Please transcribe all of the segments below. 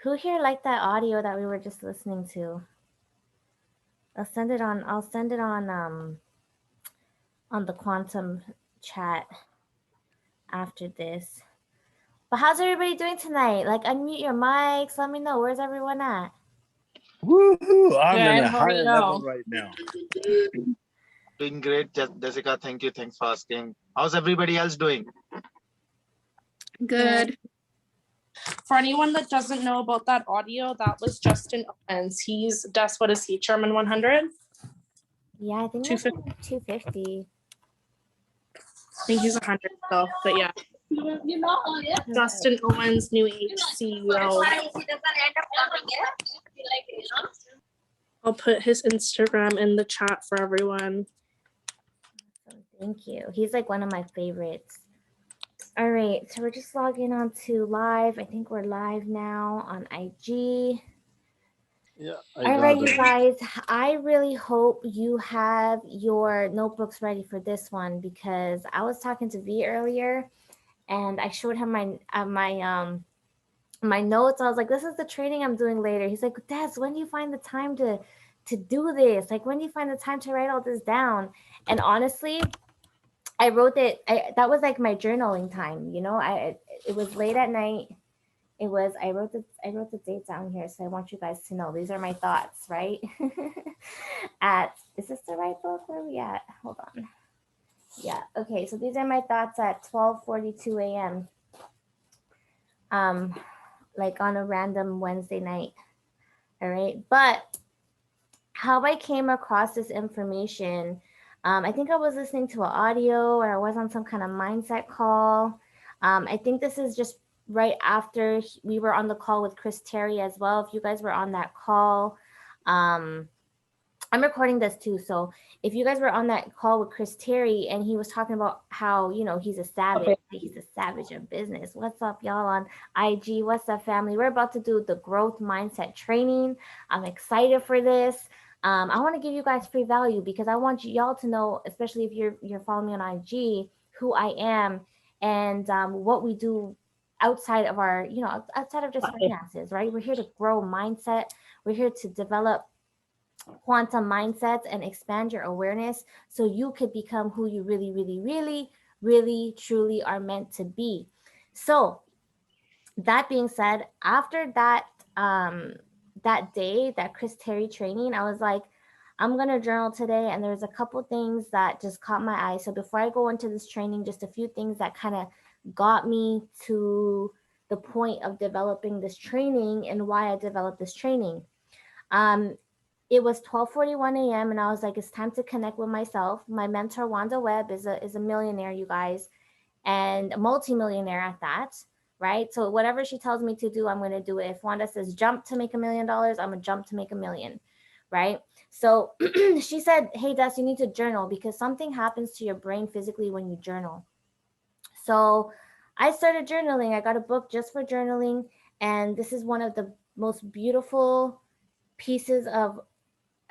Who here liked that audio that we were just listening to? I'll send it on the quantum chat after this. But how's everybody doing tonight? Like, unmute your mics. Let me know. Where's everyone at? Woohoo! I'm in Good. a How are higher you? level right now. Doing great, Jessica. Thank you. Thanks for asking. How's everybody else doing? Good. For anyone that doesn't know about that audio, that was Justin Owens. He's what is he? Chairman 100? Yeah, I think that's 250. I think he's 100 though, but yeah. Justin Owens, New Age CEO. I'll put his Instagram in the chat for everyone. Thank you. He's like one of my favorites. All right, so we're just logging on to live. I think we're live now on IG. Yeah. All right, you guys, I really hope you have your notebooks ready for this one, because I was talking to V earlier and I showed him my notes. I was like, this is the training I'm doing later. He's like, Des, when do you find the time to do this? Like, when do you find the time to write all this down? And honestly, I wrote it. That was like my journaling time. You know, it was late at night. I wrote the date down here, so I want you guys to know these are my thoughts, right? Is this the right book? Where are we at? Hold on. Yeah. Okay. So these are my thoughts at 12:42 a.m. Like on a random Wednesday night. All right. But how I came across this information, I think I was listening to an audio, or I was on some kind of mindset call. I think this is just right after we were on the call with Chris Terry as well. If you guys were on that call, I'm recording this too. So if you guys were on that call with Chris Terry and he was talking about how, you know, he's a savage, okay. He's a savage of business. What's up, y'all on IG? What's up, family? We're about to do the growth mindset training. I'm excited for this. I want to give you guys free value because I want y'all to know, especially if you're following me on IG, who I am and what we do outside of our, you know, outside of just finances, right? We're here to grow mindset. We're here to develop quantum mindsets and expand your awareness so you could become who you really, really, really, really, truly are meant to be. So that being said, after that, that day, that Chris Terry training, I was like, I'm going to journal today. And there's a couple things that just caught my eye. So before I go into this training, just a few things that kind of got me to the point of developing this training and why I developed this training. It was 12:41 a.m. and I was like, it's time to connect with myself. My mentor, Wanda Webb, is a millionaire, you guys, and a multimillionaire at that, right? So whatever she tells me to do, I'm going to do it. If Wanda says jump to make $1 million, I'm going to jump to make $1 million, right? So she said, hey, Des, you need to journal because something happens to your brain physically when you journal. So I started journaling. I got a book just for journaling. And this is one of the most beautiful pieces of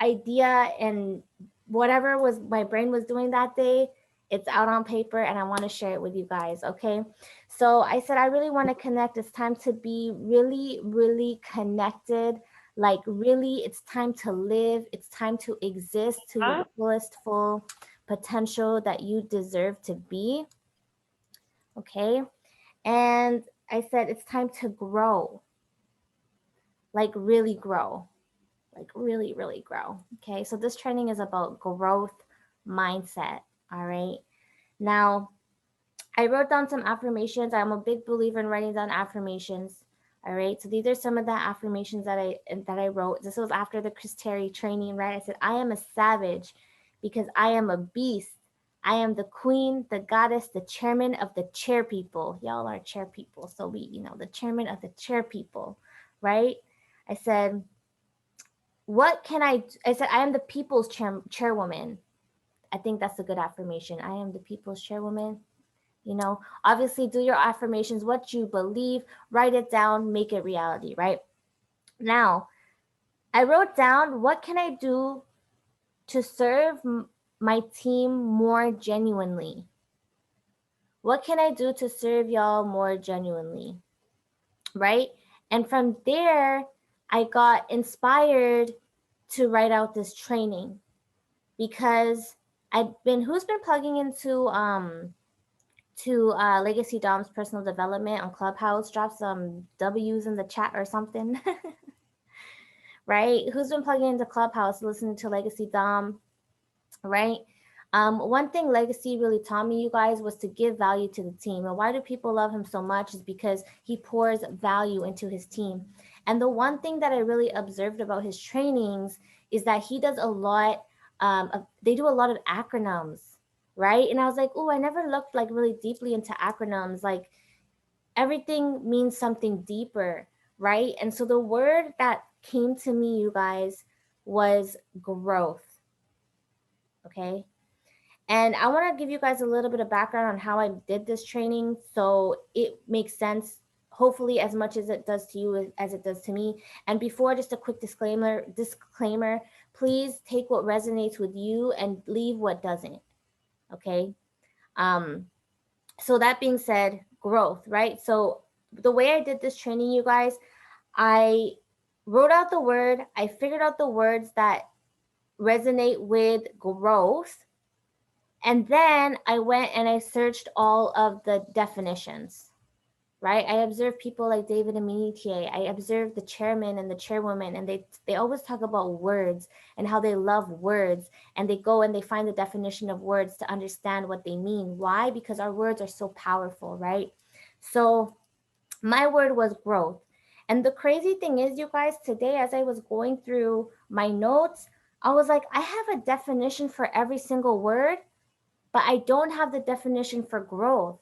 idea and whatever was my brain was doing that day. It's out on paper and I want to share it with you guys. Okay. So I said, I really want to connect. It's time to be really, really connected. Like really, it's time to live. It's time to exist to your fullest full potential that you deserve to be. Okay. And I said, it's time to grow. Like really grow. Like really, really grow. Okay. So this training is about growth mindset. All right. Now, I wrote down some affirmations. I'm a big believer in writing down affirmations. All right. So these are some of the affirmations that I wrote. This was after the Chris Terry training, right? I said, I am a savage because I am a beast. I am the queen, the goddess, the chairman of the chair people. Y'all are chair people. So we, you know, the chairman of the chair people, right? I said, what can I said, I am the people's chairwoman. I think that's a good affirmation. I am the people's chairwoman. You know, obviously do your affirmations, what you believe, write it down, make it reality, right? Now, I wrote down, what can I do to serve my team more genuinely? What can I do to serve y'all more genuinely? Right? And from there, I got inspired to write out this training because who's been plugging into Legacy Dom's personal development on Clubhouse? Drop some W's in the chat or something. Right? Who's been plugging into Clubhouse, listening to Legacy Dom, right? One thing Legacy really taught me, you guys, was to give value to the team. And why do people love him so much is because he pours value into his team. And the one thing that I really observed about his trainings is that he does a lot, they do a lot of acronyms, right? And I was like, oh, I never looked like really deeply into acronyms. Like everything means something deeper, right? And so the word that came to me, you guys, was growth. Okay. And I want to give you guys a little bit of background on how I did this training so it makes sense, hopefully as much as it does to you as it does to me. And before, just a quick disclaimer, please take what resonates with you and leave what doesn't. Okay. So that being said, growth, right? So the way I did this training, you guys, I wrote out the word, I figured out the words that resonate with growth. And then I went and I searched all of the definitions, right? I observed people like David Aminitie. I observed the chairman and the chairwoman, and they always talk about words and how they love words. And they go and they find the definition of words to understand what they mean. Why? Because our words are so powerful, right? So my word was growth. And the crazy thing is, you guys, today as I was going through my notes, I was like, I have a definition for every single word, but I don't have the definition for growth,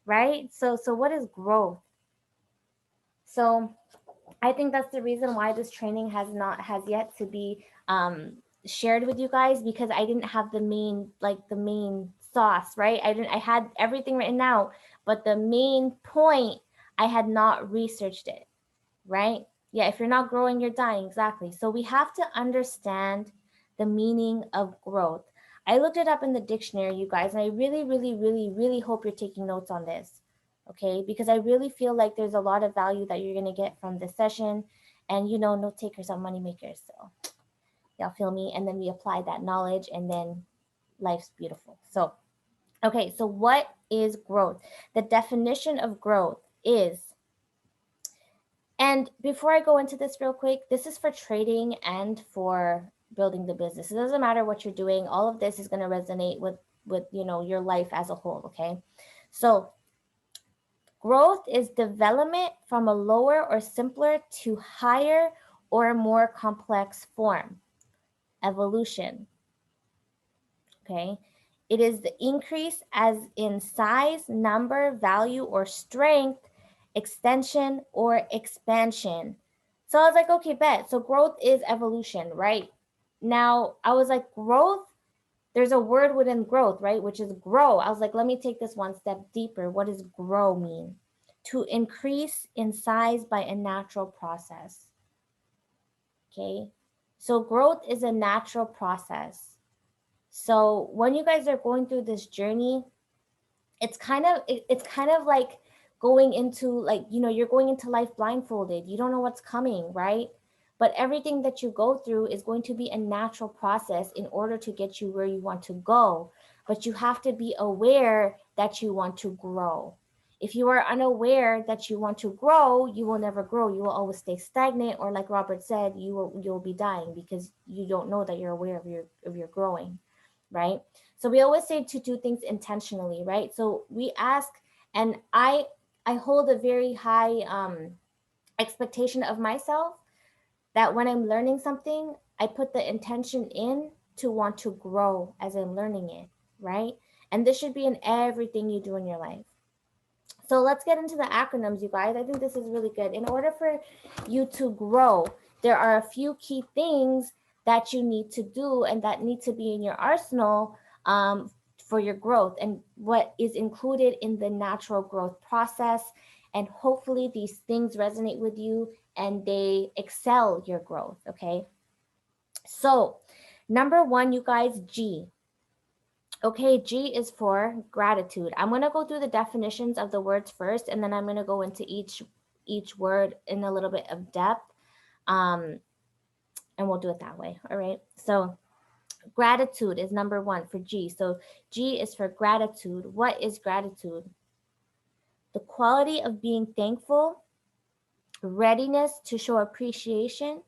right? So what is growth? So I think that's the reason why this training has yet to be shared with you guys, because I didn't have the main sauce, right? I had everything written out, but the main point, I had not researched it, right? Yeah, if you're not growing, you're dying. Exactly. So we have to understand the meaning of growth. I looked it up in the dictionary, you guys, and I really, really, really, really hope you're taking notes on this, okay? Because I really feel like there's a lot of value that you're going to get from this session. And, you know, note takers are money makers. So y'all feel me? And then we apply that knowledge, and then life's beautiful. So, okay, so what is growth? The definition of growth is, and before I go into this real quick, this is for trading and for building the business. It doesn't matter what you're doing. All of this is going to resonate with you know, your life as a whole, okay? So growth is development from a lower or simpler to higher or more complex form. Evolution, okay? It is the increase as in size, number, value, or strength, extension, or expansion. So I was like, okay, bet. So growth is evolution, right? Now I was like, growth, there's a word within growth, right? Which is grow. I was like, let me take this one step deeper. What does grow mean? To increase in size by a natural process. Okay. So growth is a natural process. So when you guys are going through this journey, it's kind of like going into, like, you know, you're going into life blindfolded. You don't know what's coming, right? But everything that you go through is going to be a natural process in order to get you where you want to go. But you have to be aware that you want to grow. If you are unaware that you want to grow, you will never grow. You will always stay stagnant, or like Robert said, you'll be dying because you don't know that you're aware of your growing, right? So we always say to do things intentionally, right? So we ask, and I hold a very high expectation of myself, that when I'm learning something, I put the intention in to want to grow as I'm learning it, right? And this should be in everything you do in your life. So let's get into the acronyms, you guys. I think this is really good. In order for you to grow, there are a few key things that you need to do and that need to be in your arsenal for your growth, and what is included in the natural growth process. And hopefully these things resonate with you and they excel your growth, okay? So number one, you guys, G. Okay, G is for gratitude. I'm going to go through the definitions of the words first, and then I'm going to go into each each word in a little bit of depth. Um, and we'll do it that way. All right. So gratitude is number one for G. So G is for gratitude. What is gratitude? The quality of being thankful, readiness to show appreciation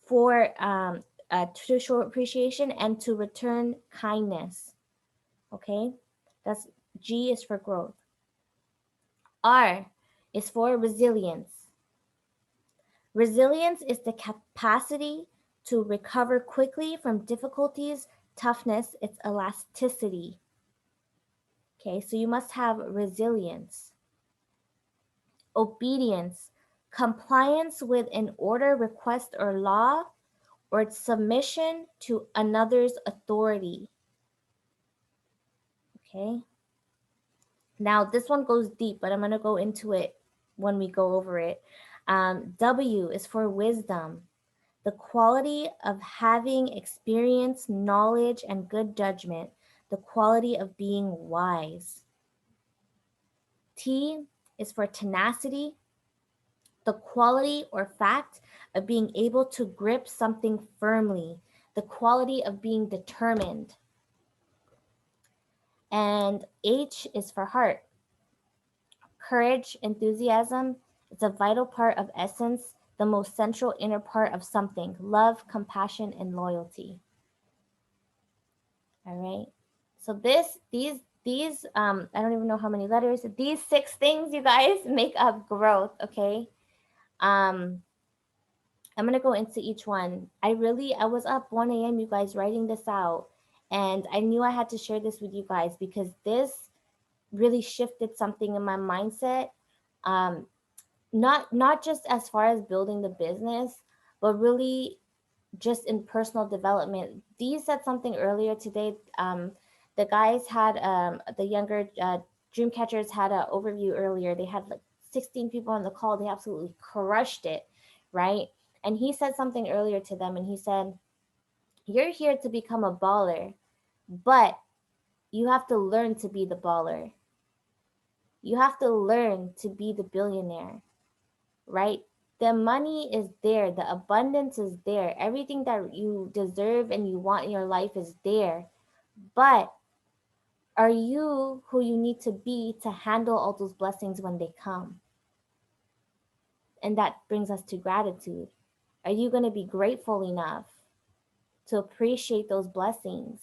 to show appreciation and to return kindness. Okay, that's G is for growth. R is for resilience. Resilience is the capacity to recover quickly from difficulties. Toughness, it's elasticity. Okay, so you must have resilience. Obedience, compliance with an order, request, or law, or its submission to another's authority. Okay. Now, this one goes deep, but I'm going to go into it when we go over it. W is for wisdom, the quality of having experience, knowledge, and good judgment, the quality of being wise. T is for tenacity, the quality or fact of being able to grip something firmly, the quality of being determined. And H is for heart. Courage, enthusiasm, it's a vital part of essence, the most central inner part of something. Love, compassion, and loyalty. All right. So these I don't even know how many letters. These 6 things, you guys, make up growth. Okay. I'm gonna go into each one. I was up 1 a.m. you guys writing this out, and I knew I had to share this with you guys because this really shifted something in my mindset. Um, not just as far as building the business, but really just in personal development. Dee said something earlier today. The guys had the younger dream catchers had an overview earlier. They had like 16 people on the call. They absolutely crushed it, right? And he said something earlier to them, and he said, "You're here to become a baller, but you have to learn to be the baller. You have to learn to be the billionaire." Right? The money is there, the abundance is there, everything that you deserve and you want in your life is there. But are you who you need to be to handle all those blessings when they come? And that brings us to gratitude. Are you going to be grateful enough to appreciate those blessings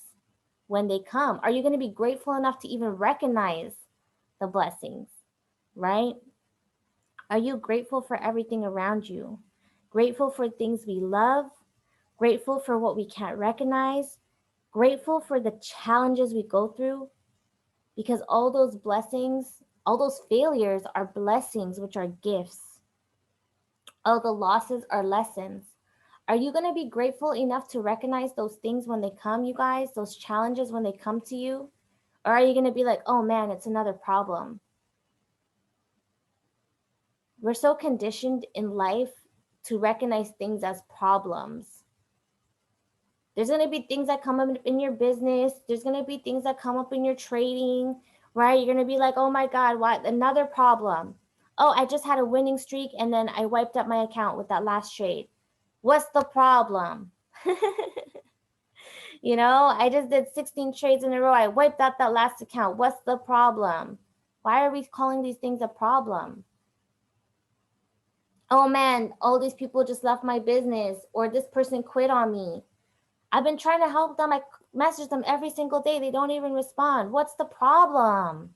when they come? Are you going to be grateful enough to even recognize the blessings, right? Are you grateful for everything around you? Grateful for things we love, grateful for what we can't recognize, grateful for the challenges we go through, because all those blessings, all those failures are blessings, which are gifts. All the losses are lessons. Are you going to be grateful enough to recognize those things when they come, you guys, those challenges when they come to you? Or are you going to be like, oh man, it's another problem? We're so conditioned in life to recognize things as problems. There's going to be things that come up in your business. There's going to be things that come up in your trading, right? You're going to be like, oh my God, what? Another problem. Oh, I just had a winning streak and then I wiped up my account with that last trade. What's the problem? You know, I just did 16 trades in a row. I wiped out that last account. What's the problem? Why are we calling these things a problem? Oh man, all these people just left my business, or this person quit on me. I've been trying to help them. I message them every single day. They don't even respond. What's the problem?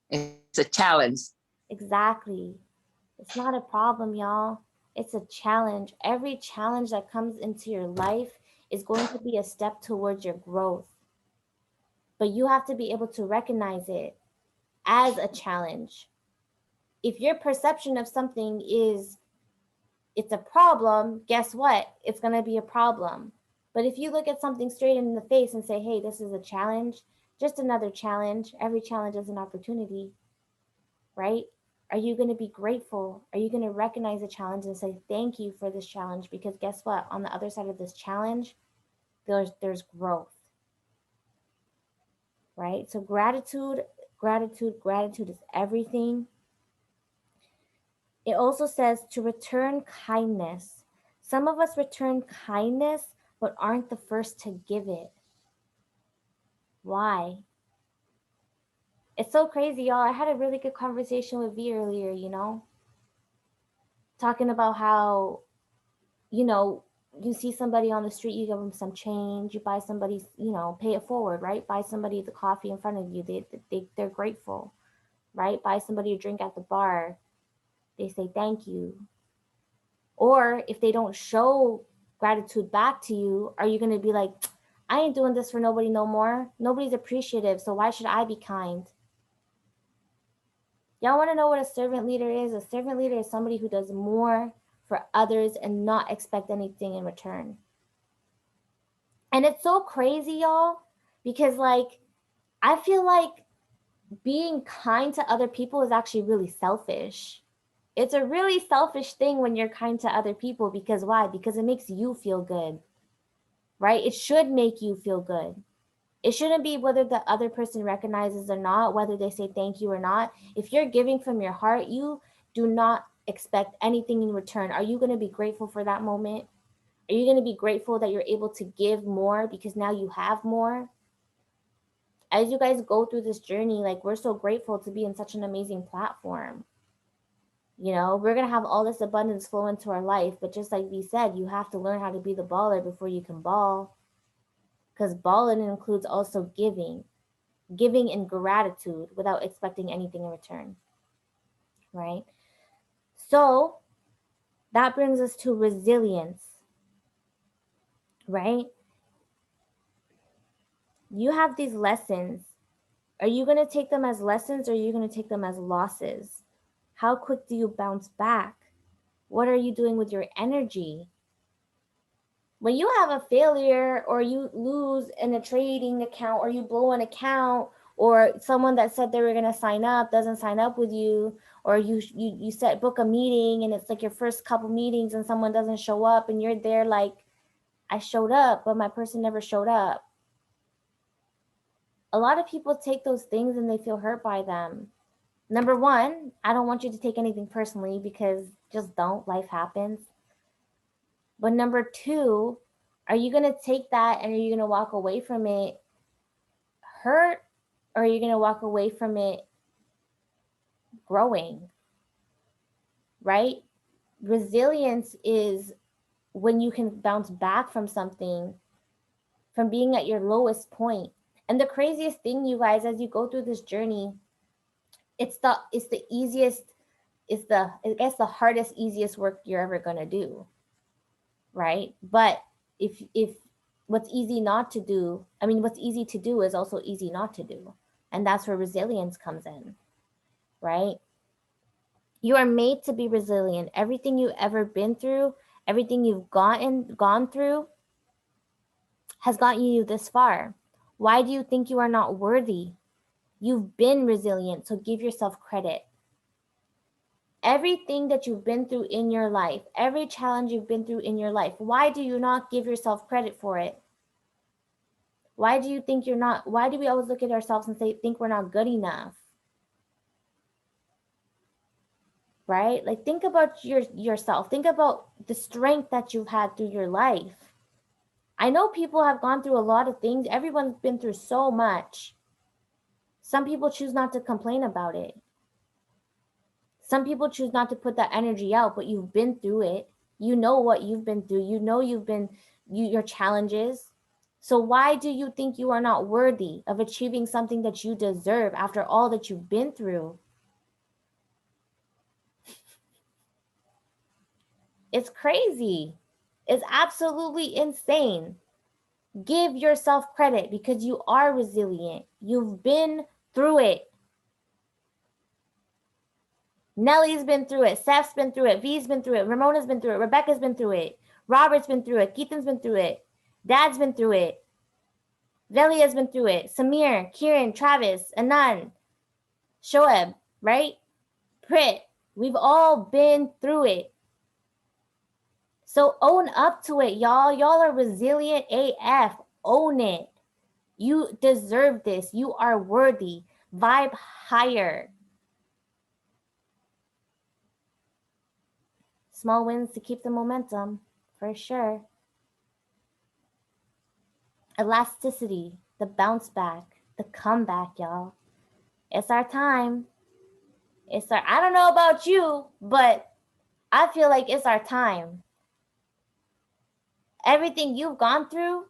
It's a challenge. Exactly. It's not a problem, y'all. It's a challenge. Every challenge that comes into your life is going to be a step towards your growth. But you have to be able to recognize it as a challenge. If your perception of something is it's a problem, guess what? It's going to be a problem. But if you look at something straight in the face and say, hey, this is a challenge, just another challenge, every challenge is an opportunity, right? Are you going to be grateful? Are you going to recognize the challenge and say, thank you for this challenge? Because guess what? On the other side of this challenge, there's growth, right? So gratitude is everything. It also says to return kindness. Some of us return kindness, but aren't the first to give it. Why? It's so crazy, y'all. I had a really good conversation with V earlier, talking about how, you see somebody on the street, you give them some change, you buy somebody, pay it forward, right? Buy somebody the coffee in front of you. They're grateful, right? Buy somebody a drink at the bar. They say thank you. Or if they don't show gratitude back to you, are you going to be like, I ain't doing this for nobody no more. Nobody's appreciative, so why should I be kind? Y'all want to know what a servant leader is? A servant leader is somebody who does more for others and not expect anything in return. And it's so crazy, y'all, because I feel like being kind to other people is actually really selfish. It's a really selfish thing when you're kind to other people, because why? Because it makes you feel good, right? It should make you feel good. It shouldn't be whether the other person recognizes or not, whether they say thank you or not. If you're giving from your heart, you do not expect anything in return. Are you going to be grateful for that moment? Are you going to be grateful that you're able to give more because now you have more? As you guys go through this journey, we're so grateful to be in such an amazing platform. We're going to have all this abundance flow into our life, but just like we said, you have to learn how to be the baller before you can ball. Because balling includes also giving in gratitude without expecting anything in return, right? So that brings us to resilience, right? You have these lessons. Are you going to take them as lessons, or are you going to take them as losses? How quick do you bounce back? What are you doing with your energy? When you have a failure, or you lose in a trading account, or you blow an account, or someone that said they were going to sign up doesn't sign up with you, or you book a meeting and it's like your first couple meetings and someone doesn't show up and you're there like, I showed up, but my person never showed up. A lot of people take those things and they feel hurt by them. Number one, I don't want you to take anything personally, because just don't. Life happens. But number two, are you going to take that and are you going to walk away from it hurt, or are you going to walk away from it growing? Right? Resilience is when you can bounce back from something, from being at your lowest point. And the craziest thing, you guys, as you go through this journey, it's the easiest, I guess the hardest, easiest work you're ever going to do. Right? But if what's easy to do is also easy not to do. And that's where resilience comes in, right? You are made to be resilient. Everything you've ever been through, everything you've gone through has gotten you this far. Why do you think you are not worthy? You've been resilient, so give yourself credit. Everything that you've been through in your life, every challenge you've been through in your life, why do you not give yourself credit for it? Why do you think why do we always look at ourselves and think we're not good enough? Right? Think about yourself. Think about the strength that you've had through your life. I know people have gone through a lot of things. Everyone's been through so much. Some people choose not to complain about it. Some people choose not to put that energy out, but you've been through it. You know what you've been through. You know your challenges. So why do you think you are not worthy of achieving something that you deserve after all that you've been through? It's crazy. It's absolutely insane. Give yourself credit, because you are resilient. You've been through it. Nellie's been through it. Seth's been through it. V's been through it. Ramona's been through it. Rebecca's been through it. Robert's been through it. Keithan's been through it. Dad's been through it. Velia's been through it. Samir, Kieran, Travis, Anand, Shoaib, right? Prit. We've all been through it. So own up to it, y'all. Y'all are resilient AF. Own it. You deserve this. You are worthy. Vibe higher. Small wins to keep the momentum, for sure. Elasticity, the bounce back, the comeback, y'all. It's our time. I don't know about you, but I feel like it's our time. Everything you've gone through,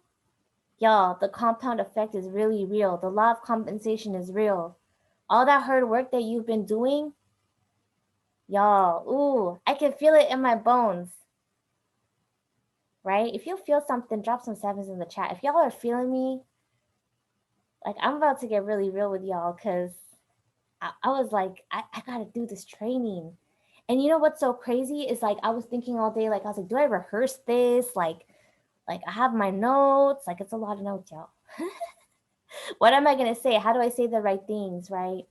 y'all, the compound effect is really real. The law of compensation is real. All that hard work that you've been doing, y'all, ooh, I can feel it in my bones. Right? If you feel something, drop some sevens in the chat. If y'all are feeling me, like I'm about to get really real with y'all because I was like, I gotta do this training. And you know what's so crazy is like I was thinking all day, like I was like, do I rehearse this? Like I have my notes, like it's a lot of notes, y'all. What am I gonna say? How do I say the right things, right?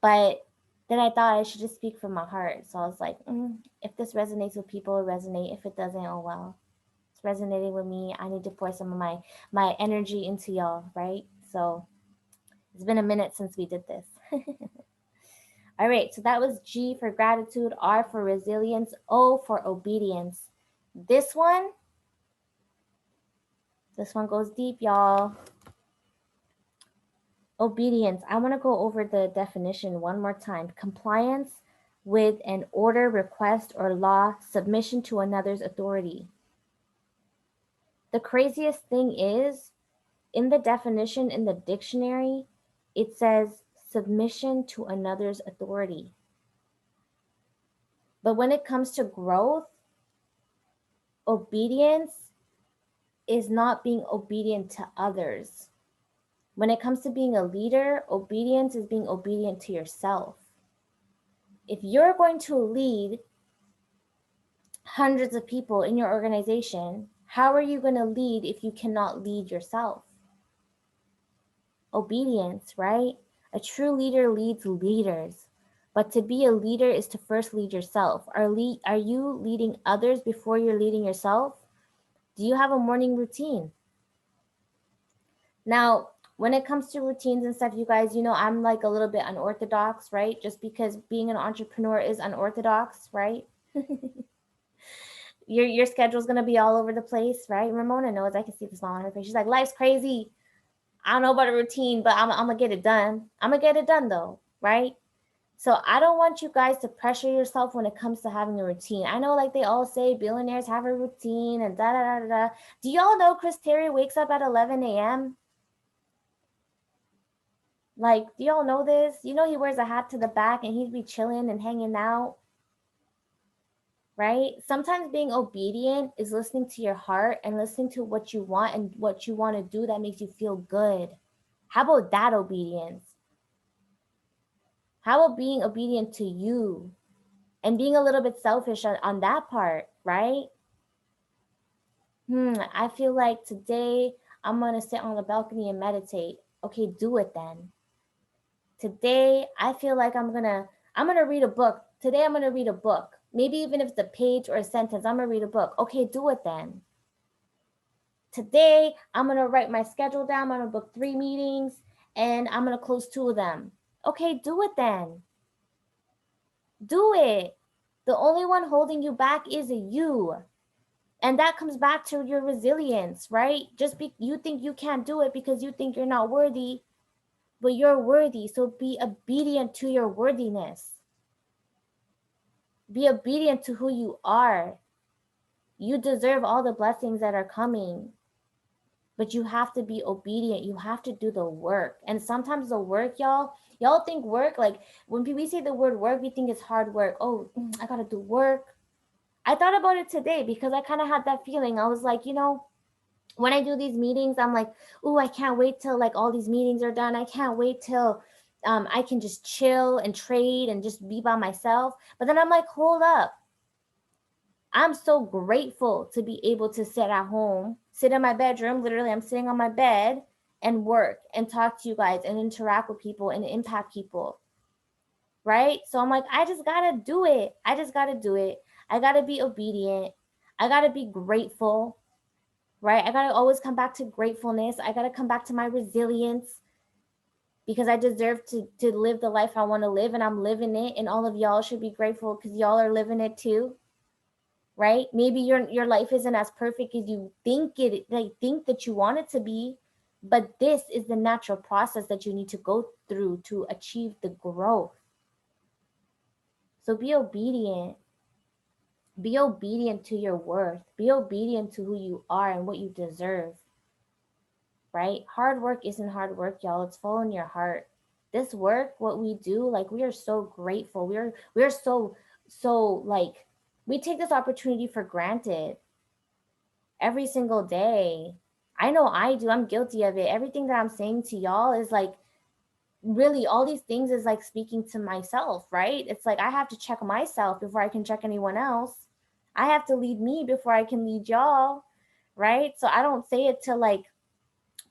But then I thought I should just speak from my heart. So I was like, if this resonates with people, it resonate. If it doesn't, oh well. It's resonating with me. I need to pour some of my energy into y'all, right? So it's been a minute since we did this. All right, so that was G for gratitude, R for resilience, O for obedience. This one goes deep, y'all. Obedience. I want to go over the definition one more time. Compliance with an order, request, or law, submission to another's authority. The craziest thing is, in the definition in the dictionary, it says submission to another's authority. But when it comes to growth, obedience is not being obedient to others. When it comes to being a leader, obedience is being obedient to yourself. If you're going to lead hundreds of people in your organization, how are you going to lead if you cannot lead yourself? Obedience, right? A true leader leads leaders. But to be a leader is to first lead yourself. Are you leading others before you're leading yourself? Do you have a morning routine? Now, when it comes to routines and stuff, you guys, you know, I'm like a little bit unorthodox, right? Just because being an entrepreneur is unorthodox, right? Your schedule's gonna be all over the place, right? Ramona knows. I can see the smile on her face. She's like, life's crazy. I don't know about a routine, but I'm gonna get it done. I'm gonna get it done though, right? So I don't want you guys to pressure yourself when it comes to having a routine. I know, like they all say, billionaires have a routine and da da da da da. Do y'all know Chris Terry wakes up at 11 a.m.? Like, do y'all know this? You know he wears a hat to the back and he'd be chilling and hanging out, right? Sometimes being obedient is listening to your heart and listening to what you want and what you want to do that makes you feel good. How about that obedience? How about being obedient to you and being a little bit selfish on that part, right? I feel like today I'm going to sit on the balcony and meditate. Okay, do it then. Today, I feel like I'm gonna read a book. Today, I'm gonna read a book. Maybe even if it's a page or a sentence, I'm gonna read a book. Okay, do it then. Today, I'm gonna write my schedule down. I'm gonna book 3 meetings and I'm gonna close 2 of them. Okay, do it then. Do it. The only one holding you back is you. And that comes back to your resilience, right? You think you can't do it because you think you're not worthy. But you're worthy, so be obedient to your worthiness. Be obedient to who you are. You deserve all the blessings that are coming, but you have to be obedient. You have to do the work. And sometimes the work, y'all think work, like when we say the word work, we think it's hard work. Oh, I gotta do work. I thought about it today because I kind of had that feeling. I was like, you know, when I do these meetings, I'm like, oh, I can't wait till like all these meetings are done. I can't wait till I can just chill and trade and just be by myself. But then I'm like, hold up. I'm so grateful to be able to sit at home, sit in my bedroom. Literally, I'm sitting on my bed and work and talk to you guys and interact with people and impact people. Right? So I'm like, I just got to do it. I just got to do it. I got to be obedient. I got to be grateful. Right? I got to always come back to gratefulness. I got to come back to my resilience because I deserve to live the life I want to live, and I'm living it, and all of y'all should be grateful because y'all are living it too. Right? Maybe your life isn't as perfect as you think that you want it to be, but this is the natural process that you need to go through to achieve the growth. So be obedient. Be obedient to your worth. Be obedient to who you are and what you deserve. Right? Hard work isn't hard work, y'all. It's following your heart. This work, what we do, like, we are so grateful. We're so like, we take this opportunity for granted every single day. I know I do. I'm guilty of it. Everything that I'm saying to y'all is like, really, all these things is like speaking to myself, right? It's like I have to check myself before I can check anyone else. I have to lead me before I can lead y'all, right? So I don't say it to like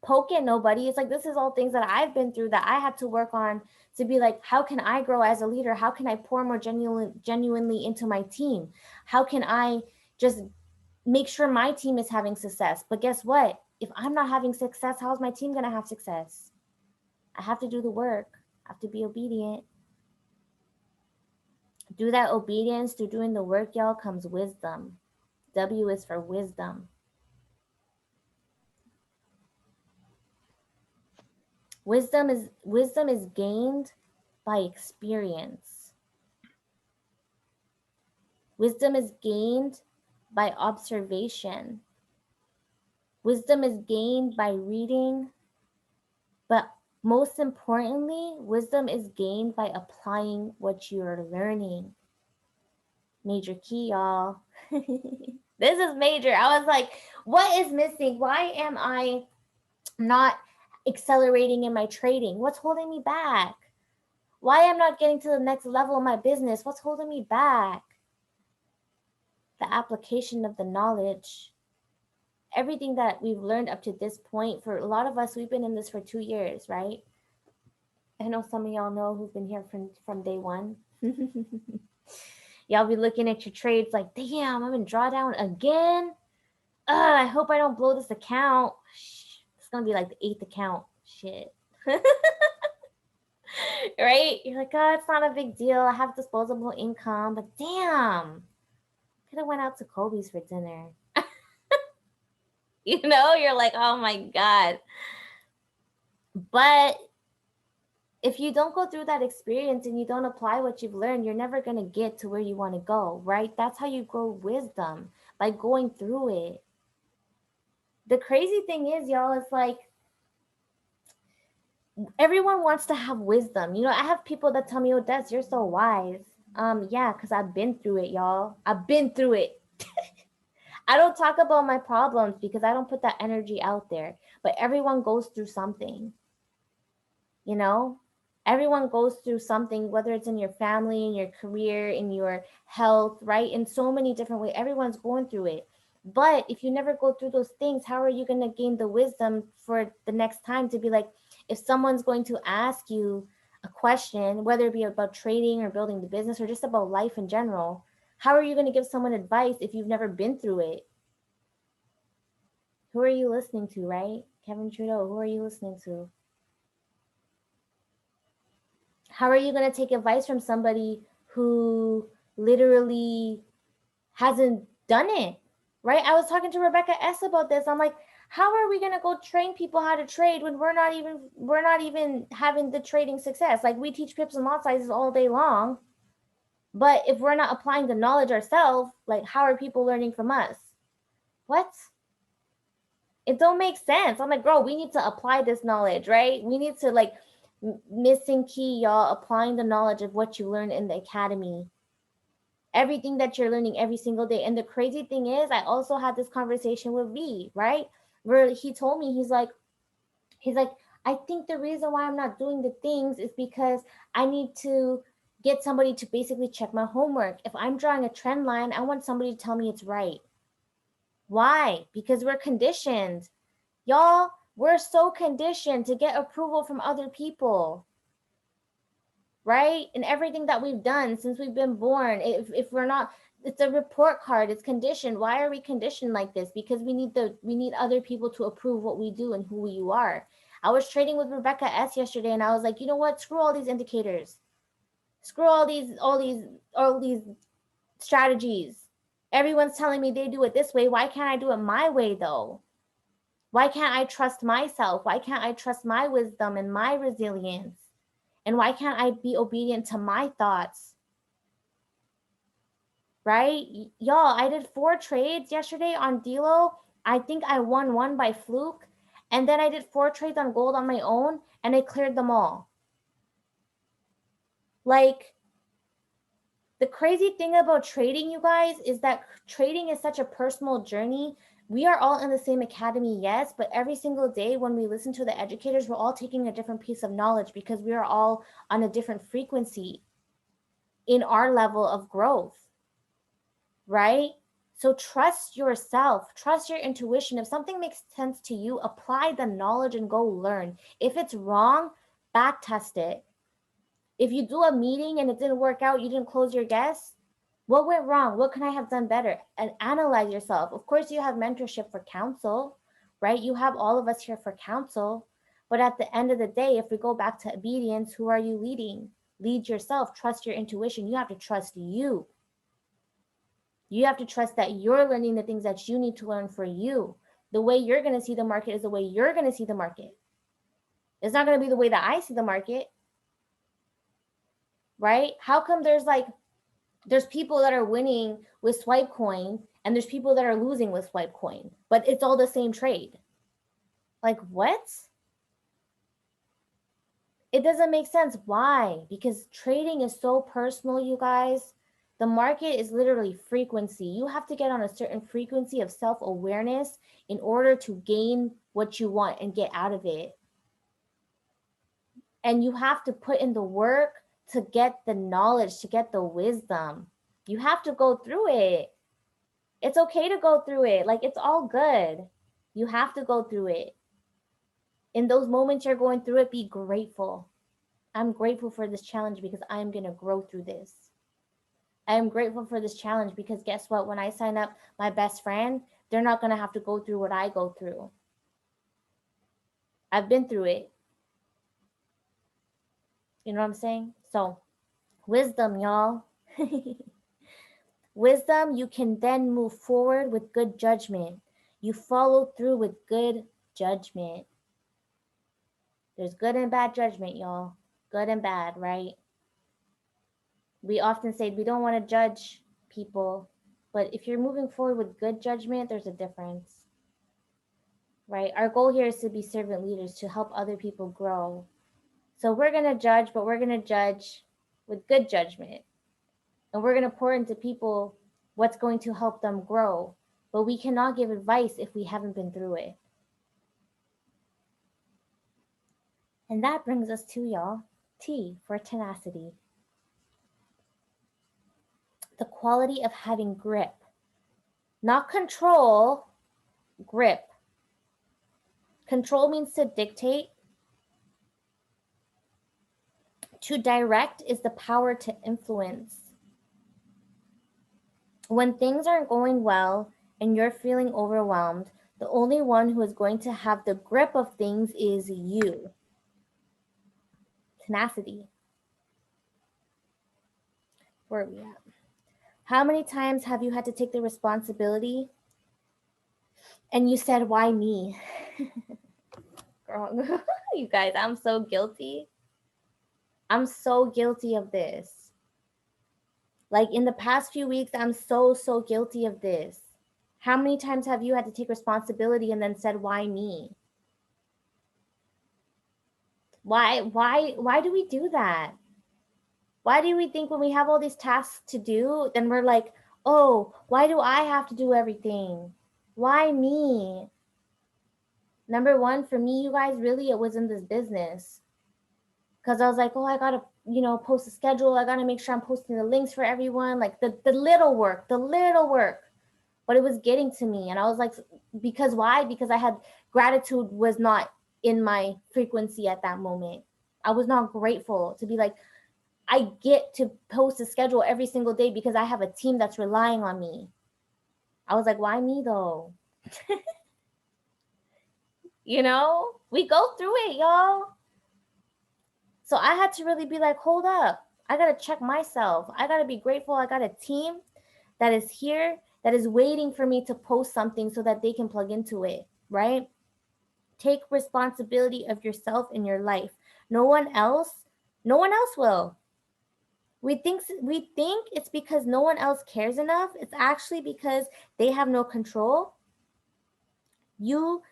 poke at nobody. It's like, this is all things that I've been through that I had to work on to be like, how can I grow as a leader? How can I pour more genuinely into my team? How can I just make sure my team is having success? But guess what? If I'm not having success, how's my team going to have success? I have to do the work. I have to be obedient. Through that obedience, through doing the work, y'all, comes wisdom. W is for wisdom. Wisdom is gained by experience. Wisdom is gained by observation. Wisdom is gained by reading, but most importantly, wisdom is gained by applying what you're learning. Major key, y'all. This is major. I was like, what is missing? Why am I not accelerating in my trading? What's holding me back? Why am I not getting to the next level of my business? What's holding me back? The application of the knowledge. Everything that we've learned up to this point, for a lot of us, we've been in this for 2 years, right? I know some of y'all know who've been here from day one. Y'all be looking at your trades like, damn, I'm in drawdown again. I hope I don't blow this account. It's gonna be like the 8th account. Shit. Right? You're like, oh, it's not a big deal. I have disposable income, but damn, could have went out to Kobe's for dinner. You know, you're like, oh my God. But if you don't go through that experience and you don't apply what you've learned, you're never going to get to where you want to go, right? That's how you grow wisdom, by going through it. The crazy thing is, y'all, it's like everyone wants to have wisdom. You know, I have people that tell me, oh, Des, you're so wise. Yeah, because I've been through it, y'all. I've been through it. I don't talk about my problems because I don't put that energy out there. But everyone goes through something. You know? Everyone goes through something, whether it's in your family, in your career, in your health, right? In so many different ways. Everyone's going through it. But if you never go through those things, how are you going to gain the wisdom for the next time to be like, if someone's going to ask you a question, whether it be about trading or building the business or just about life in general, how are you going to give someone advice if you've never been through it? Who are you listening to, right? Kevin Trudeau, who are you listening to? How are you going to take advice from somebody who literally hasn't done it, right? I was talking to Rebecca S about this. I'm like, how are we going to go train people how to trade when we're not even having the trading success? Like, we teach pips and lot sizes all day long, but if we're not applying the knowledge ourselves, like, how are people learning from us? What? It don't make sense. I'm like, girl, we need to apply this knowledge, right? We need to, like, missing key, y'all, applying the knowledge of what you learn in the academy. Everything that you're learning every single day. And the crazy thing is, I also had this conversation with V, right? Where he told me, he's like, I think the reason why I'm not doing the things is because I need to get somebody to basically check my homework. If I'm drawing a trend line, I want somebody to tell me it's right. Why? Because we're conditioned. Y'all, we're so conditioned to get approval from other people, right? And everything that we've done since we've been born, if we're not, it's a report card, it's conditioned. Why are we conditioned like this? Because we need other people to approve what we do and who you are. I was trading with Rebecca S yesterday, and I was like, you know what? Screw all these indicators. Screw all these strategies. Everyone's telling me they do it this way. Why can't I do it my way though? Why can't I trust myself? Why can't I trust my wisdom and my resilience? And why can't I be obedient to my thoughts? Right? Y'all, I did 4 trades yesterday on Delo. I think I won 1 by fluke. And then I did 4 trades on gold on my own, and I cleared them all. Like, the crazy thing about trading, you guys, is that trading is such a personal journey. We are all in the same academy, yes, but every single day when we listen to the educators, we're all taking a different piece of knowledge because we are all on a different frequency in our level of growth, right? So trust yourself, trust your intuition. If something makes sense to you, apply the knowledge and go learn. If it's wrong, back test it. If you do a meeting and it didn't work out, you didn't close your guess, what went wrong? What can I have done better? And analyze yourself. Of course, you have mentorship for counsel, right? You have all of us here for counsel. But at the end of the day, if we go back to obedience, who are you leading? Lead yourself. Trust your intuition. You have to trust you. You have to trust that you're learning the things that you need to learn for you. The way you're going to see the market is the way you're going to see the market. It's not going to be the way that I see the market, right? How come there's people that are winning with swipe coin and there's people that are losing with swipe coin, but it's all the same trade? Like, what? It doesn't make sense. Why? Because trading is so personal, you guys. The market is literally frequency. You have to get on a certain frequency of self-awareness in order to gain what you want and get out of it. And you have to put in the work to get the knowledge, to get the wisdom. You have to go through it. It's okay to go through it. Like, it's all good. You have to go through it. In those moments you're going through it, be grateful. I'm grateful for this challenge because I'm going to grow through this. I am grateful for this challenge because guess what? When I sign up my best friend, they're not going to have to go through what I go through. I've been through it. You know what I'm saying? So, wisdom, y'all. Wisdom, you can then move forward with good judgment. You follow through with good judgment. There's good and bad judgment, y'all. Good and bad, right? We often say we don't want to judge people, but if you're moving forward with good judgment, there's a difference, right? Our goal here is to be servant leaders, to help other people grow. So we're going to judge, but we're going to judge with good judgment. And we're going to pour into people what's going to help them grow. But we cannot give advice if we haven't been through it. And that brings us to, y'all, T for tenacity. The quality of having grip. Not control, grip. Control means to dictate. To direct is the power to influence. When things aren't going well and you're feeling overwhelmed, the only one who is going to have the grip of things is you. Tenacity. Where are we at? How many times have you had to take the responsibility and you said, why me? Girl, you guys, I'm so guilty. I'm so guilty of this. Like, in the past few weeks, I'm so guilty of this. How many times have you had to take responsibility and then said, why me? Why do we do that? Why do we think when we have all these tasks to do, then we're like, oh, why do I have to do everything? Why me? Number one, for me, you guys, really, it was in this business. Because I was like, oh, I got to, post a schedule. I got to make sure I'm posting the links for everyone. Like the little work. But it was getting to me. And I was like, because why? Because gratitude was not in my frequency at that moment. I was not grateful to be like, I get to post a schedule every single day because I have a team that's relying on me. I was like, why me though? You know, we go through it, y'all. So I had to really be like, hold up. I got to check myself. I got to be grateful. I got a team that is here, that is waiting for me to post something so that they can plug into it, right? Take responsibility of yourself in your life. No one else will. We think it's because no one else cares enough. It's actually because they have no control. You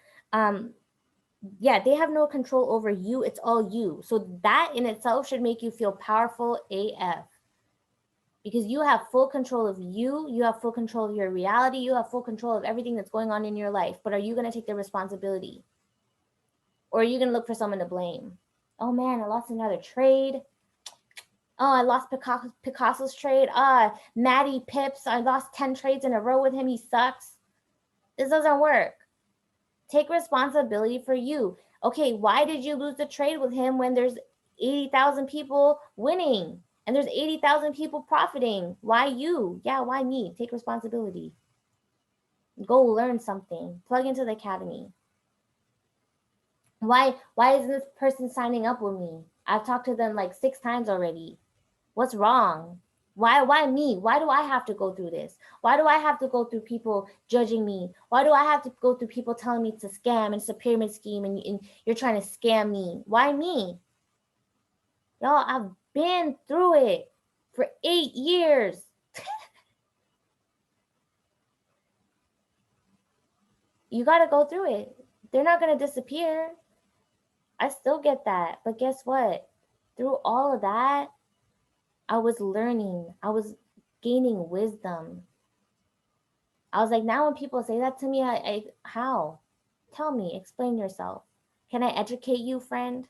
they have no control over you. It's all you. So that in itself should make you feel powerful AF. Because you have full control of you have full control of your reality, you have full control of everything that's going on in your life. But are you going to take the responsibility? Or are you going to look for someone to blame? Oh man, I lost another trade. Oh, I lost Picasso's trade. Matty Pips, I lost 10 trades in a row with him. He sucks. This doesn't work. Take responsibility for you. Okay, why did you lose the trade with him when there's 80,000 people winning and there's 80,000 people profiting? Why you? Yeah, why me? Take responsibility. Go learn something. Plug into the academy. Why isn't this person signing up with me? I've talked to them like 6 times already. What's wrong? Why me? Why do I have to go through this? Why do I have to go through people judging me? Why do I have to go through people telling me it's a scam and it's a pyramid scheme and you're trying to scam me? Why me? Y'all, I've been through it for 8 years. You got to go through it. They're not going to disappear. I still get that. But guess what? Through all of that, I was learning. I was gaining wisdom. I was like, now when people say that to me, how? Tell me, explain yourself. Can I educate you, friend?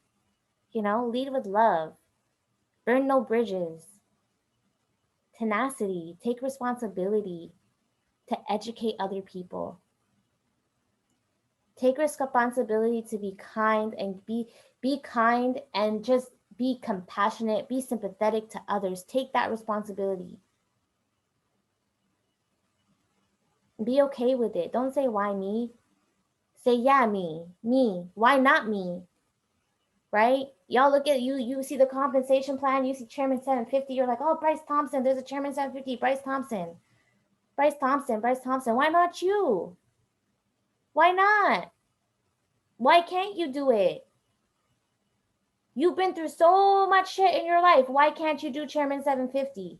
You know, lead with love. Burn no bridges. Tenacity. Take responsibility to educate other people. Take responsibility to be kind and be kind and just be compassionate, be sympathetic to others. Take that responsibility. Be okay with it. Don't say, why me? Say, yeah, me. Why not me? Right? Y'all look at you see the compensation plan, you see Chairman 750, you're like, oh, Bryce Thompson, there's a Chairman 750, Bryce Thompson. Why not you? Why not? Why can't you do it? You've been through so much shit in your life. Why can't you do Chairman 750?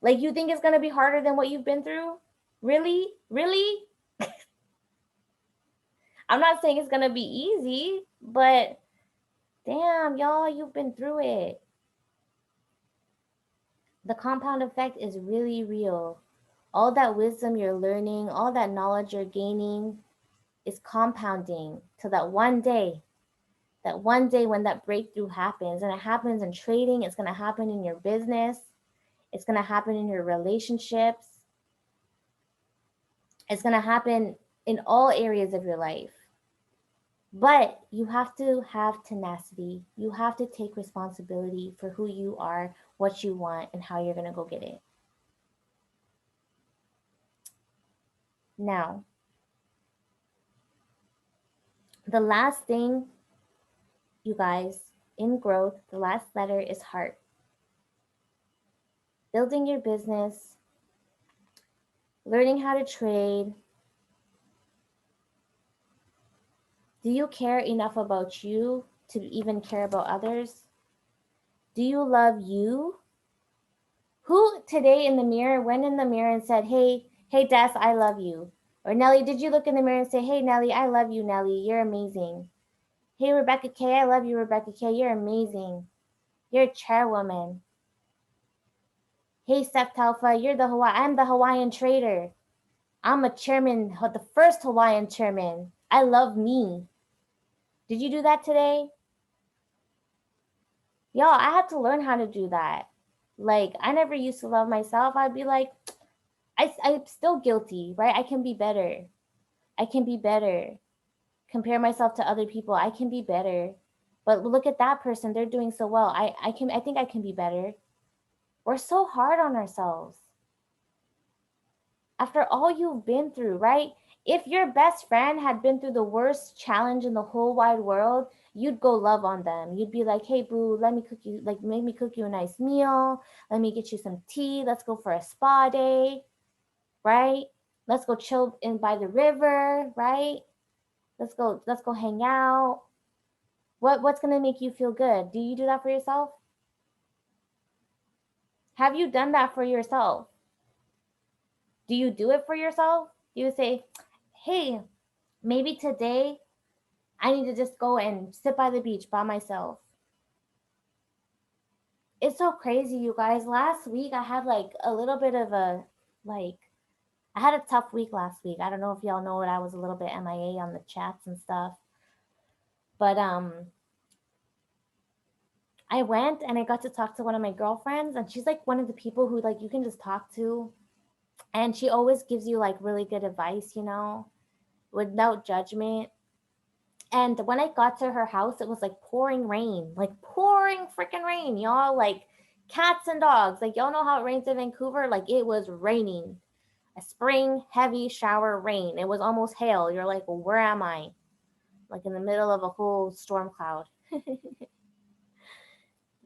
Like, you think it's going to be harder than what you've been through? Really? I'm not saying it's going to be easy, but damn, y'all, you've been through it. The compound effect is really real. All that wisdom you're learning, all that knowledge you're gaining is compounding till that one day when that breakthrough happens. And it happens in trading, it's going to happen in your business, it's going to happen in your relationships, it's going to happen in all areas of your life. But you have to have tenacity. You have to take responsibility for who you are, what you want, and how you're going to go get it. Now, the last thing, you guys, in growth, the last letter is heart. Building your business, learning how to trade. Do you care enough about you to even care about others? Do you love you? Who today in the mirror went in the mirror and said, hey, Des, I love you? Or Nelly, did you look in the mirror and say, hey, Nelly, I love you, Nelly, you're amazing. Hey, Rebecca K, I love you, Rebecca K, you're amazing. You're a chairwoman. Hey, Steph Talfa, I'm the Hawaiian trader. I'm a chairman, the first Hawaiian chairman. I love me. Did you do that today? Y'all, I had to learn how to do that. Like, I never used to love myself. I'd be like, I'm still guilty, right? I can be better. Compare myself to other people. I can be better. But look at that person. They're doing so well. I think I can be better. We're so hard on ourselves. After all you've been through, right? If your best friend had been through the worst challenge in the whole wide world, you'd go love on them. You'd be like, hey, boo, let me cook you, like, make me cook you a nice meal. Let me get you some tea. Let's go for a spa day, right? Let's go chill in by the river, right? Let's go hang out. What's gonna make you feel good? Do you do that for yourself? Have you done that for yourself? Do you do it for yourself? Do you say, hey, maybe today I need to just go and sit by the beach by myself? It's so crazy, you guys. Last week I had like a little bit of a like I had a tough week last week. I don't know if y'all know it. I was a little bit MIA on the chats and stuff. But I went and I got to talk to one of my girlfriends, and she's like one of the people who like you can just talk to, and she always gives you like really good advice, you know, without judgment. And when I got to her house, it was like pouring rain, like pouring freaking rain, y'all, like cats and dogs. Like y'all know how it rains in Vancouver? Like it was raining. A spring heavy shower rain. It was almost hail. You're like, well, where am I? Like in the middle of a whole storm cloud.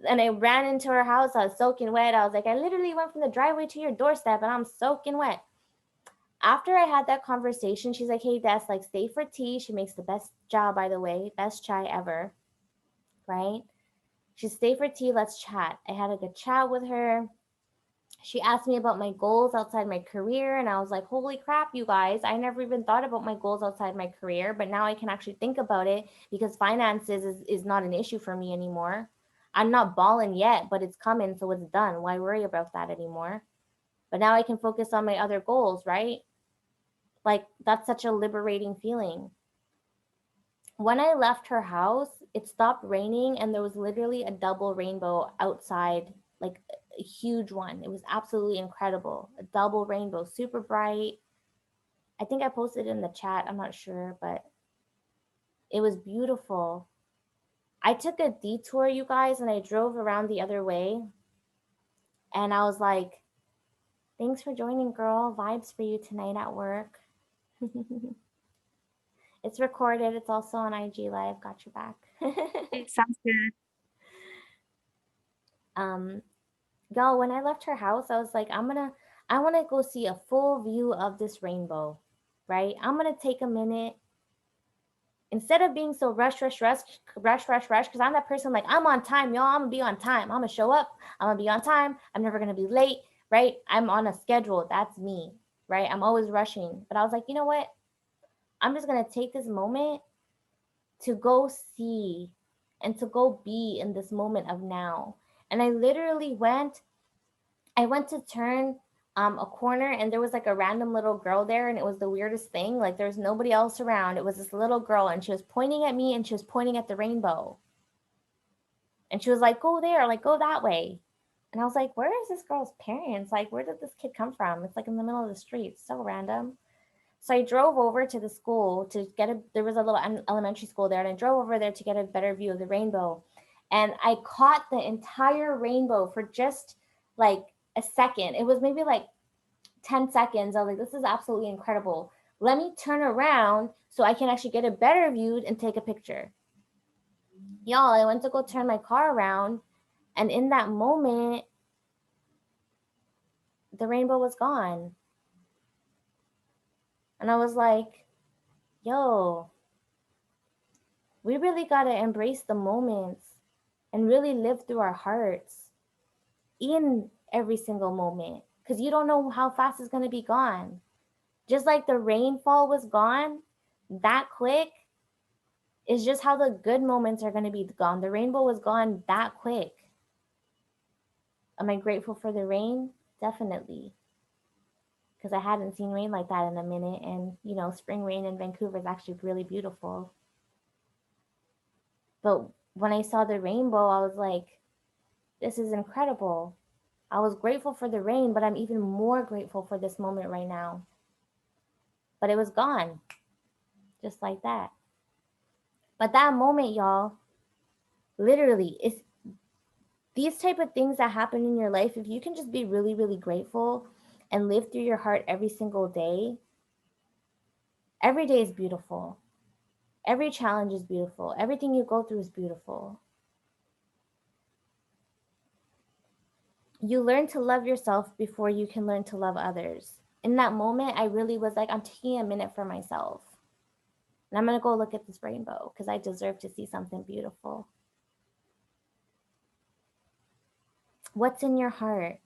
And I ran into her house. I was soaking wet. I was like, I literally went from the driveway to your doorstep and I'm soaking wet. After I had that conversation, she's like, hey, Des, like, stay for tea. She makes the best job, by the way, best chai ever, right? She stay for tea. Let's chat. I had a good chat with her. She asked me about my goals outside my career, and I was like, holy crap, you guys, I never even thought about my goals outside my career, but now I can actually think about it because finances is not an issue for me anymore. I'm not balling yet, but it's coming, so it's done. Why worry about that anymore? But now I can focus on my other goals, right? Like, that's such a liberating feeling. When I left her house, it stopped raining, and there was literally a double rainbow outside, like a huge one. It was absolutely incredible. A double rainbow, super bright. I think I posted it in the chat. I'm not sure, but it was beautiful. I took a detour, you guys, and I drove around the other way. And I was like, thanks for joining, girl. Vibes for you tonight at work. It's recorded. It's also on IG Live. Got your back. Sounds good. Y'all, when I left her house, I was like, I want to go see a full view of this rainbow, right? I'm going to take a minute. Instead of being so rush, because I'm that person like, I'm on time, y'all. I'm going to be on time. I'm going to show up. I'm going to be on time. I'm never going to be late, right? I'm on a schedule. That's me, right? I'm always rushing. But I was like, you know what? I'm just going to take this moment to go see and to go be in this moment of now. And I literally went to turn a corner, and there was like a random little girl there, and it was the weirdest thing. Like there's nobody else around. It was this little girl, and she was pointing at me, and she was pointing at the rainbow. And she was like, go there, like go that way. And I was like, where is this girl's parents? Like, where did this kid come from? It's like in the middle of the street. So random. So I drove over to the school to there was a little elementary school there, and I drove over there to get a better view of the rainbow. And I caught the entire rainbow for just like a second. It was maybe like 10 seconds. I was like, this is absolutely incredible. Let me turn around so I can actually get a better view and take a picture. Y'all, I went to go turn my car around, and in that moment, the rainbow was gone. And I was like, yo, we really got to embrace the moments and really live through our hearts in every single moment, because you don't know how fast it's going to be gone. Just like the rainfall was gone that quick, is just how the good moments are going to be gone. The rainbow was gone that quick. Am I grateful for the rain? Definitely. Because I hadn't seen rain like that in a minute. And, you know, spring rain in Vancouver is actually really beautiful. But when I saw the rainbow, I was like, this is incredible. I was grateful for the rain, but I'm even more grateful for this moment right now. But it was gone, just like that. But that moment, y'all, literally, it's these type of things that happen in your life. If you can just be really, really grateful and live through your heart every single day, Every day is beautiful. Every challenge is beautiful. Everything you go through is beautiful. You learn to love yourself before you can learn to love others. In that moment, I really was like, I'm taking a minute for myself. And I'm going to go look at this rainbow because I deserve to see something beautiful. What's in your heart?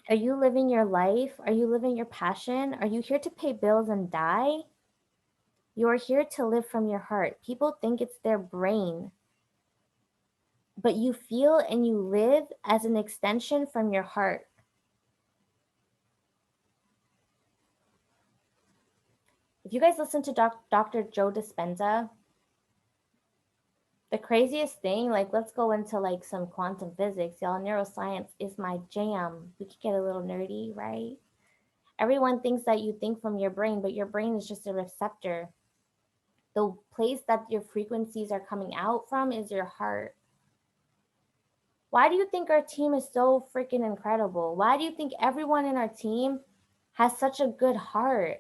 Are you living your life? Are you living your passion? Are you here to pay bills and die? You are here to live from your heart. People think it's their brain, but you feel and you live as an extension from your heart. If you guys listen to Dr. Joe Dispenza, the craziest thing, like let's go into like some quantum physics, y'all. Neuroscience is my jam. We could get a little nerdy, right? Everyone thinks that you think from your brain, but your brain is just a receptor. The place that your frequencies are coming out from is your heart. Why do you think our team is so freaking incredible? Why do you think everyone in our team has such a good heart?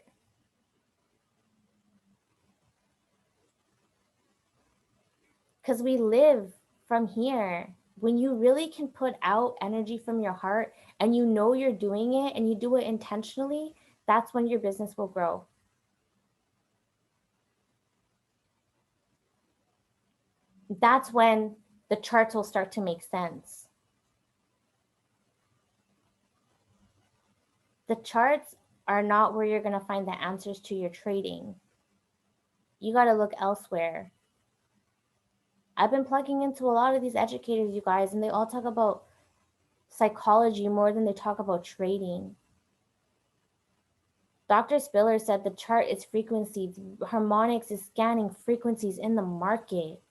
Because we live from here. When you really can put out energy from your heart and you know you're doing it and you do it intentionally, that's when your business will grow. That's when the charts will start to make sense. The charts are not where you're going to find the answers to your trading. You got to look elsewhere. I've been plugging into a lot of these educators, you guys, and they all talk about psychology more than they talk about trading. Dr. Spiller said the chart is frequencies. Harmonics is scanning frequencies in the market.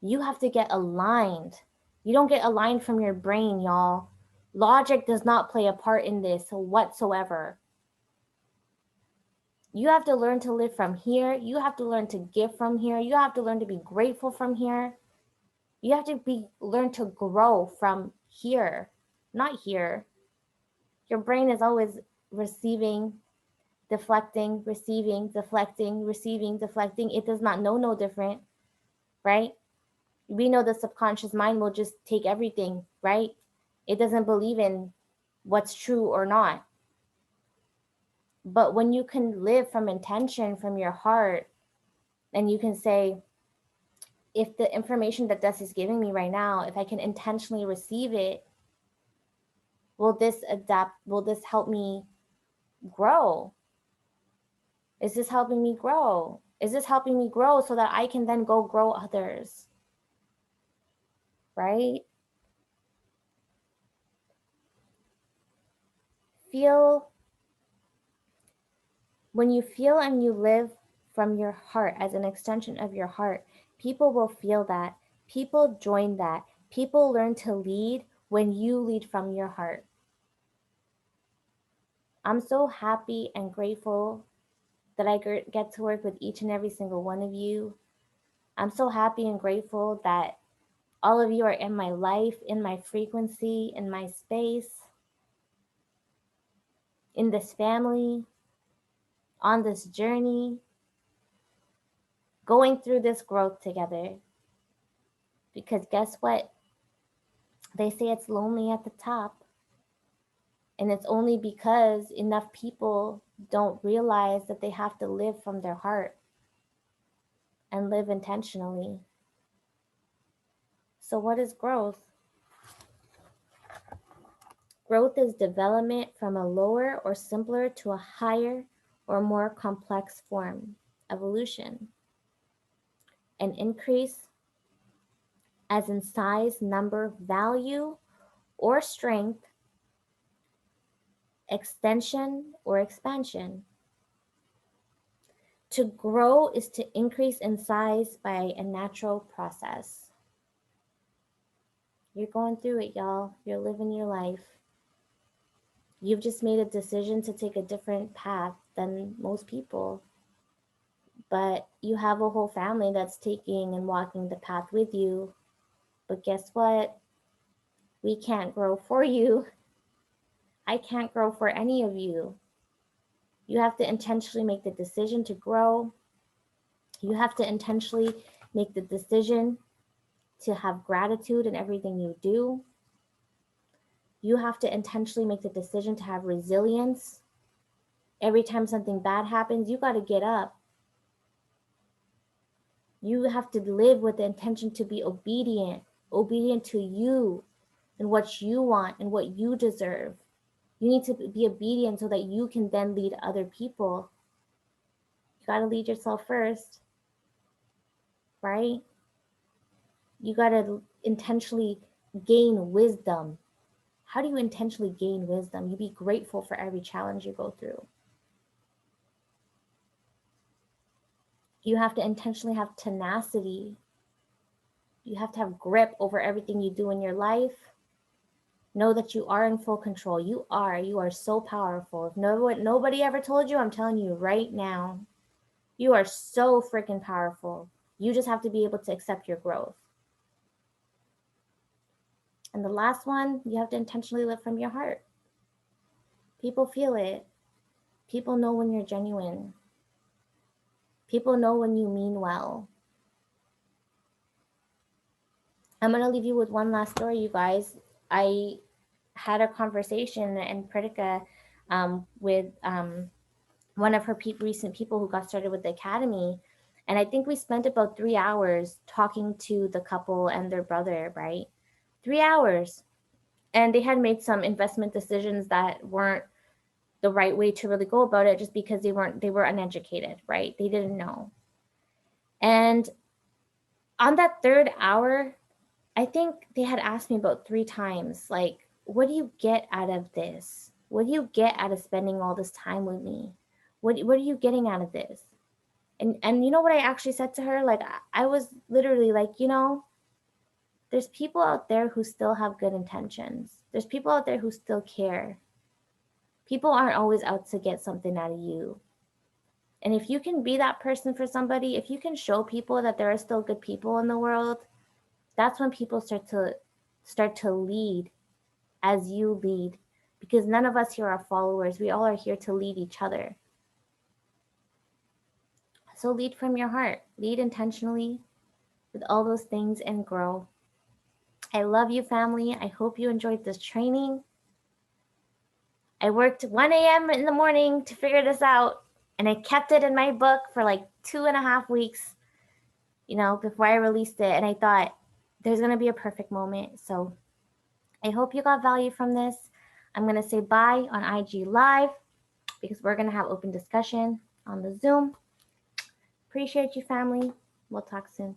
You have to get aligned. You don't get aligned from your brain, y'all. Logic does not play a part in this whatsoever. You have to learn to live from here. You have to learn to give from here. You have to learn to be grateful from here. You have to learn to grow from here, not here. Your brain is always receiving, deflecting, receiving, deflecting, receiving, deflecting. It does not know no different, right? We know the subconscious mind will just take everything, right? It doesn't believe in what's true or not. But when you can live from intention, from your heart, and you can say, if the information that Des is giving me right now, if I can intentionally receive it, will this help me grow? Is this helping me grow? Is this helping me grow so that I can then go grow others? Right? When you feel and you live from your heart as an extension of your heart, people will feel that. People join that. People learn to lead when you lead from your heart. I'm so happy and grateful that I get to work with each and every single one of you. I'm so happy and grateful that all of you are in my life, in my frequency, in my space, in this family, on this journey, going through this growth together. Because guess what? They say it's lonely at the top. And it's only because enough people don't realize that they have to live from their heart and live intentionally. So what is growth? Growth is development from a lower or simpler to a higher or more complex form. Evolution. An increase as in size, number, value, or strength, extension or expansion. To grow is to increase in size by a natural process. You're going through it, y'all. You're living your life. You've just made a decision to take a different path than most people. But you have a whole family that's taking and walking the path with you. But guess what? We can't grow for you. I can't grow for any of you. You have to intentionally make the decision to grow. You have to intentionally make the decision to have gratitude in everything you do. You have to intentionally make the decision to have resilience. Every time something bad happens, you got to get up. You have to live with the intention to be obedient to you and what you want and what you deserve. You need to be obedient so that you can then lead other people. You got to lead yourself first, right? You got to intentionally gain wisdom. How do you intentionally gain wisdom? You be grateful for every challenge you go through. You have to intentionally have tenacity. You have to have grip over everything you do in your life. Know that you are in full control. You are so powerful. If nobody ever told you, I'm telling you right now, you are so freaking powerful. You just have to be able to accept your growth. And the last one, you have to intentionally live from your heart. People feel it. People know when you're genuine. People know when you mean well. I'm going to leave you with one last story, you guys. I had a conversation in Pritika with one of her recent people who got started with the academy. And I think we spent about 3 hours talking to the couple and their brother, right? 3 hours. And they had made some investment decisions that weren't the right way to really go about it, just because they were uneducated, right? They didn't know. And on that 3rd hour, I think they had asked me about 3 times, like, what do you get out of this? What do you get out of spending all this time with me? What are you getting out of this? And you know what I actually said to her? Like, I was literally like, there's people out there who still have good intentions. There's people out there who still care. People aren't always out to get something out of you. And if you can be that person for somebody, if you can show people that there are still good people in the world, that's when people start to lead as you lead. Because none of us here are followers. We all are here to lead each other. So lead from your heart. Lead intentionally with all those things and grow. I love you, family. I hope you enjoyed this training. I worked 1 a.m. in the morning to figure this out, and I kept it in my book for like 2.5 weeks, before I released it. And I thought there's going to be a perfect moment. So I hope you got value from this. I'm going to say bye on IG Live because we're going to have open discussion on the Zoom. Appreciate you, family. We'll talk soon.